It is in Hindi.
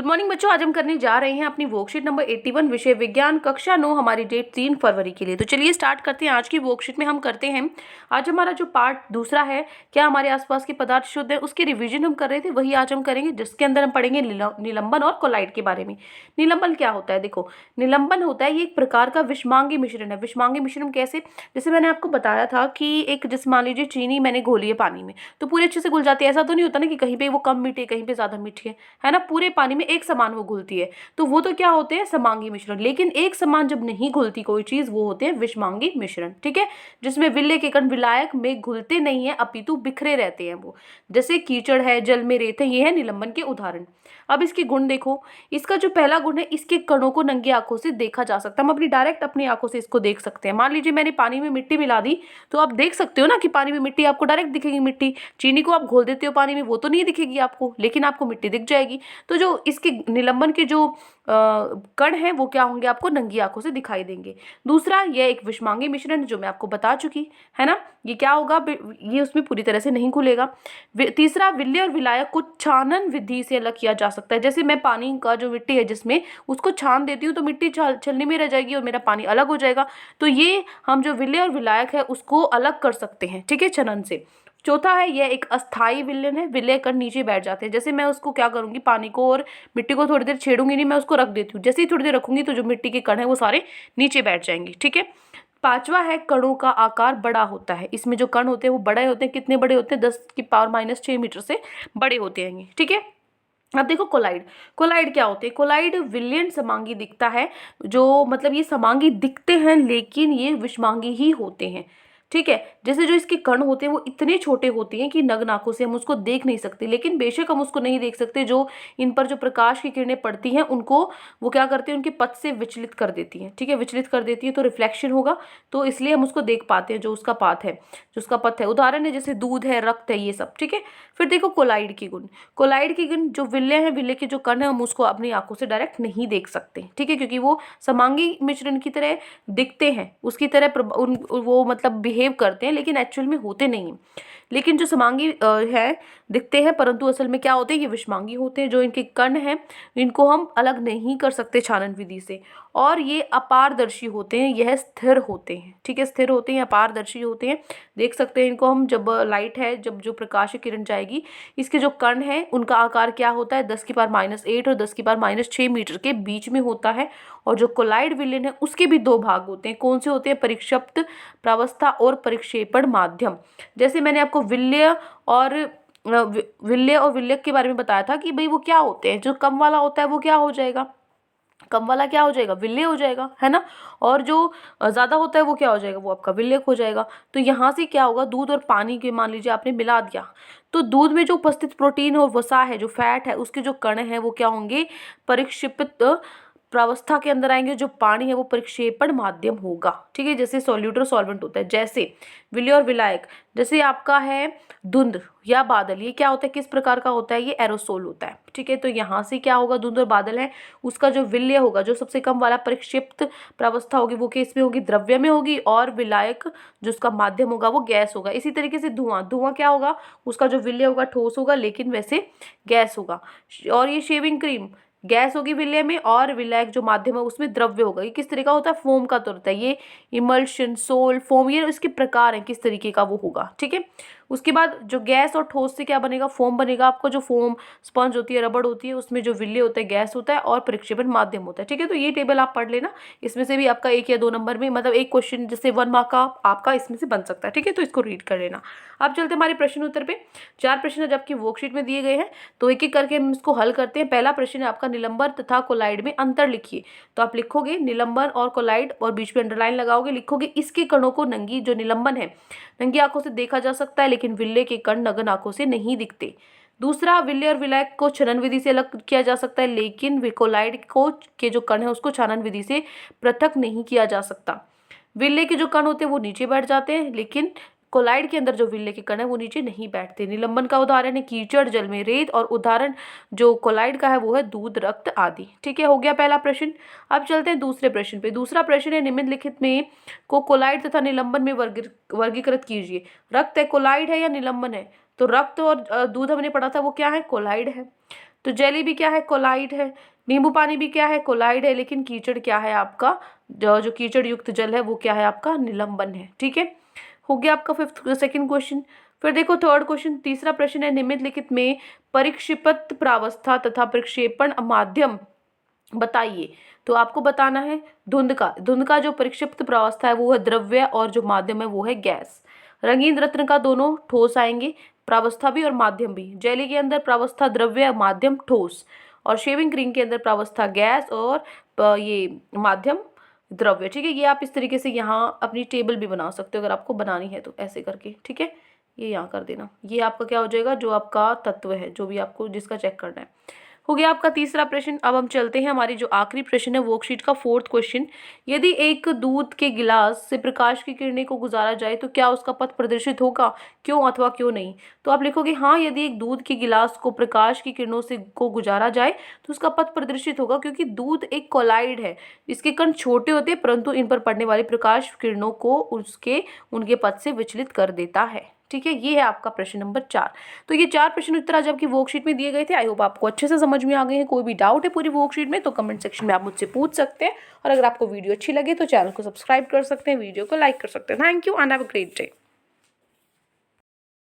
गुड मॉर्निंग बच्चों, आज हम करने जा रहे हैं अपनी वर्कशीट नंबर 81 विषय विज्ञान कक्षा 9। हमारी डेट 3 फरवरी के लिए। तो चलिए स्टार्ट करते हैं। आज की वर्कशीट में हम करते हैं, आज हमारा जो पार्ट दूसरा है, क्या हमारे आसपास के पदार्थ शुद्ध है, उसकी रिवीजन हम कर रहे थे, वही आज हम करेंगे, जिसके अंदर हम पढ़ेंगे निलंबन और कोलाइड के बारे में। निलंबन क्या होता है? देखो, निलंबन होता है ये एक प्रकार का विषमांगी मिश्रण है। विषमांगी मिश्रण कैसे? जैसे मैंने आपको बताया था कि एक, जैसे मान लीजिए चीनी मैंने घोली है पानी में, तो पूरे अच्छे से घुल जाती है। ऐसा तो नहीं होता ना कि कहीं पे वो कम मीठी है, कहीं पे ज्यादा मीठी है ना। पूरे पानी में एक समान वो घुलती है, तो वो तो क्या होते हैं? समांगी मिश्रण। लेकिन एक समान जब नहीं घुलती कोई चीज, वो होते हैं विषमांगी मिश्रण। ठीक है, जिसमें विलेय के कण विलायक में घुलते नहीं है, अपितु बिखरे रहते हैं वो, जैसे कीचड़ है, जल में रेत है। ये है निलंबन के उदाहरण। अब इसके गुण देखो। इसका जो पहला गुण है, इसके कणों को नंगी आंखों से देखा जा सकता है। हम अपनी डायरेक्ट अपनी आंखों से इसको देख सकते हैं। मान लीजिए मैंने पानी में मिट्टी मिला दी, तो आप देख सकते हो ना कि पानी में मिट्टी आपको डायरेक्ट दिखेगी। मिट्टी, चीनी को आप घोल देते हो पानी में, वो तो नहीं दिखेगी आपको, लेकिन आपको मिट्टी दिख जाएगी। तो जो इसके निलंबन के जो कण हैं, वो क्या होंगे? आपको नंगी आंखों से दिखाई देंगे। दूसरा, यह एक विषमांगी मिश्रण, जो मैं आपको बता चुकी है ना। ये क्या होगा? ये उसमें पूरी तरह से नहीं घुलेगा। तीसरा, विलेय और विलायक को छानन विधि से अलग किया जा सकता है। जैसे मैं पानी का जो मिट्टी है जिसमें, उसको छान देती हूँ तो मिट्टी छलनी में रह जाएगी और मेरा पानी अलग हो जाएगा। तो ये हम जो विलेय और विलायक है उसको अलग कर सकते हैं, ठीक है, छनन से। चौथा है, यह एक अस्थाई विलयन है। विलय कण नीचे बैठ जाते हैं। जैसे मैं उसको क्या करूंगी, पानी को और मिट्टी को थोड़ी देर छेड़ूंगी नहीं, मैं उसको रख देती हूँ। जैसे ही थोड़ी देर रखूंगी तो जो मिट्टी के कण है वो सारे नीचे बैठ जाएंगे। ठीक है। पांचवा है, कणों का आकार बड़ा होता है। इसमें जो कण होते हैं वो बड़े होते हैं। कितने बड़े होते हैं? 10⁻⁶ मीटर से बड़े होते हैं ये। ठीक है। अब देखो कोलाइड। कोलाइड क्या होते हैं? कोलाइड विलयन समांगी दिखता है, जो मतलब ये समांगी दिखते हैं लेकिन ये विषमांगी ही होते हैं। ठीक है। जैसे जो इसके कण होते हैं वो इतने छोटे होते हैं कि नग्न आंखों से हम उसको देख नहीं सकते, लेकिन बेशक हम उसको नहीं देख सकते। जो इन पर जो प्रकाश की किरणें पड़ती हैं उनको वो क्या करते हैं? उनके पथ से विचलित कर देती हैं। ठीक है, विचलित कर देती है तो रिफ्लेक्शन होगा, तो इसलिए हम उसको देख पाते हैं, जो उसका पाथ है, जो उसका पथ है। उदाहरण है जैसे दूध है, रक्त है, ये सब। ठीक है। फिर देखो कोलाइड की गुण। कोलाइड की गुण, जो विलय है, विलय के जो कण है, हम उसको अपनी आंखों से डायरेक्ट नहीं देख सकते। ठीक है, क्योंकि वो समांगी मिश्रण की तरह दिखते हैं, उसकी तरह वो मतलब बिहेव करते हैं, लेकिन एक्चुअल में होते नहीं हैं। लेकिन जो समांगी है, दिखते हैं, परंतु असल में क्या होते हैं? ये विषमांगी होते हैं। जो इनके कण हैं, इनको हम अलग नहीं कर सकते छानन विधि से। और ये अपारदर्शी होते हैं, यह स्थिर होते हैं। ठीक है, स्थिर होते हैं, अपारदर्शी होते हैं। देख सकते हैं इनको हम, जब लाइट है, जब जो प्रकाश की किरण जाएगी, इसके जो कण हैं उनका आकार क्या होता है? 10⁻⁸ और 10⁻⁶ मीटर के बीच में होता है। और जो कोलाइड विलयन है उसके भी दो भाग होते हैं। कौन से होते हैं? परिक्षिप्त प्रावस्था और परिक्षेपण माध्यम। जैसे मैंने आपको विलय और विलयक के बारे में बताया था कि भाई वो क्या होते हैं। जो कम वाला होता है वो क्या हो जाएगा? कम वाला क्या हो जाएगा? विलय हो जाएगा, है ना। और जो ज्यादा होता है वो क्या हो जाएगा? वो आपका विलयक हो जाएगा। तो यहाँ से क्या होगा? दूध और पानी के, मान लीजिए आपने मिला दिया, तो दूध में जो उपस्थित प्रोटीन और वसा है, जो फैट है, उसके जो कण है वो क्या होंगे? परिक्षेपित प्रावस्था के अंदर आएंगे। जो पानी है वो परिक्षेपण माध्यम होगा। ठीक है, जैसे सॉल्यूट और सॉल्वेंट होता है। जैसे विलय और विलायक, जैसे आपका है धुंध या बादल, ये क्या होता है? किस प्रकार का होता है? ये एरोसोल होता है। ठीक है, तो यहाँ से क्या होगा? धुंध और बादल है, उसका जो विलय होगा, जो सबसे कम वाला परिक्षिप्त प्रावस्था होगी, वो किस में होगी? द्रव्य में होगी। और विलायक जो उसका माध्यम होगा वो गैस होगा। इसी तरीके से धुआं, धुआं क्या होगा? उसका जो विलय होगा ठोस होगा, लेकिन वैसे गैस होगा। और ये शेविंग क्रीम, गैस होगी विलय में, और विलायक जो माध्यम है उसमें द्रव्य होगा। ये किस तरह का होता है? फोम का तो होता है। ये इमल्शन, सोल, फोम, ये इसके प्रकार हैं, किस तरीके का वो होगा। ठीक है। उसके बाद जो गैस और ठोस से क्या बनेगा? फोम बनेगा। आपको जो फोम स्पंज होती है, रबड़ होती है, उसमें जो विलय होता है गैस होता है और प्रक्षेपण माध्यम होता है। ठीक है, तो ये टेबल आप पढ़ लेना। इसमें से भी आपका 1 या 2 नंबर में, मतलब एक क्वेश्चन जैसे 1 मार्क का आपका इसमें से बन सकता है। ठीक है, तो इसको रीड कर लेना। अब चलते हैं हमारे प्रश्न उत्तर पे। 4 प्रश्न आज आपकी वर्कशीट में दिए गए हैं, तो एक एक करके हम इसको हल करते हैं। पहला प्रश्न है आपका, निलंबन तथा कोलाइड में अंतर लिखिए। तो आप लिखोगे निलंबन और कोलाइड, और बीच में अंडरलाइन लगाओगे, लिखोगे इसके कणों को नंगी, जो निलंबन है, नंगी आंखों से देखा जा सकता है, लेकिन विलय के कण नग्न आंखों से नहीं दिखते। दूसरा, विलय और विलायक को छनन विधि से अलग किया जा सकता है, लेकिन कोलाइड को के जो कण है उसको छानन विधि से पृथक नहीं किया जा सकता। विलय के जो कण होते हैं वो नीचे बैठ जाते हैं, लेकिन कोलाइड के अंदर जो विलय के कण है वो नीचे नहीं बैठते। निलंबन का उदाहरण है कीचड़, जल में रेत, और उदाहरण जो कोलाइड का है वो है दूध, रक्त आदि। ठीक है, हो गया पहला प्रश्न। अब चलते हैं दूसरे प्रश्न पे। दूसरा प्रश्न है, निम्नलिखित में को कोलाइड तथा निलंबन में वर्गीकृत कीजिए। रक्त है, कोलाइड है या निलंबन है? तो रक्त और दूध हमने पढ़ा था वो क्या है? कोलाइड है। तो जेली भी क्या है, कोलाइड है। नींबू पानी भी क्या है, कोलाइड है। लेकिन कीचड़ क्या है आपका, जो कीचड़ युक्त जल है वो क्या है आपका, निलंबन है। ठीक है, हो गया आपका सेकंड क्वेश्चन। फिर देखो थर्ड क्वेश्चन, तीसरा प्रश्न है, निम्नलिखित में परिक्षिपत प्रावस्था तथा प्रक्षेपण माध्यम बताइए। तो आपको बताना है धुंध का जो परिक्षिप्त प्रावस्था है वो है द्रव्य और जो माध्यम है वो है गैस। रंगीन रत्न का दोनों ठोस आएंगे, प्रावस्था भी और माध्यम भी। जेली के अंदर प्रावस्था द्रव्य, माध्यम ठोस। और शेविंग क्रीम के अंदर प्रावस्था गैस और ये माध्यम द्रव्य। ठीक है, ये आप इस तरीके से यहाँ अपनी टेबल भी बना सकते हो अगर आपको बनानी है तो, ऐसे करके। ठीक है, ये यहाँ कर देना। ये आपका क्या हो जाएगा, जो आपका तत्व है, जो भी आपको जिसका चेक करना है। हो गया आपका तीसरा प्रश्न। अब हम चलते हैं हमारी जो आखिरी प्रश्न है वर्कशीट का फोर्थ क्वेश्चन। यदि एक दूध के गिलास से प्रकाश की किरणें को गुजारा जाए तो क्या उसका पथ प्रदर्शित होगा, क्यों अथवा क्यों नहीं। तो आप लिखोगे हाँ, यदि एक दूध के गिलास को प्रकाश की किरणों से को गुजारा जाए तो उसका पथ प्रदर्शित होगा, क्योंकि दूध एक कोलाइड है। इसके कण छोटे होते हैं परंतु इन पर पड़ने वाली प्रकाश किरणों को उनके पथ से विचलित कर देता है। ठीक है, ये है आपका प्रश्न नंबर 4। तो ये 4 प्रश्न उत्तर आज आपकी वर्कशीट में दिए गए थे। आई होप आपको अच्छे से समझ में आ गए हैं। कोई भी डाउट है पूरी वर्कशीट में तो कमेंट सेक्शन में आप मुझसे पूछ सकते हैं। और अगर आपको वीडियो अच्छी लगे तो चैनल को सब्सक्राइब कर सकते हैं, वीडियो को लाइक कर सकते हैं। Thank you and have a great day.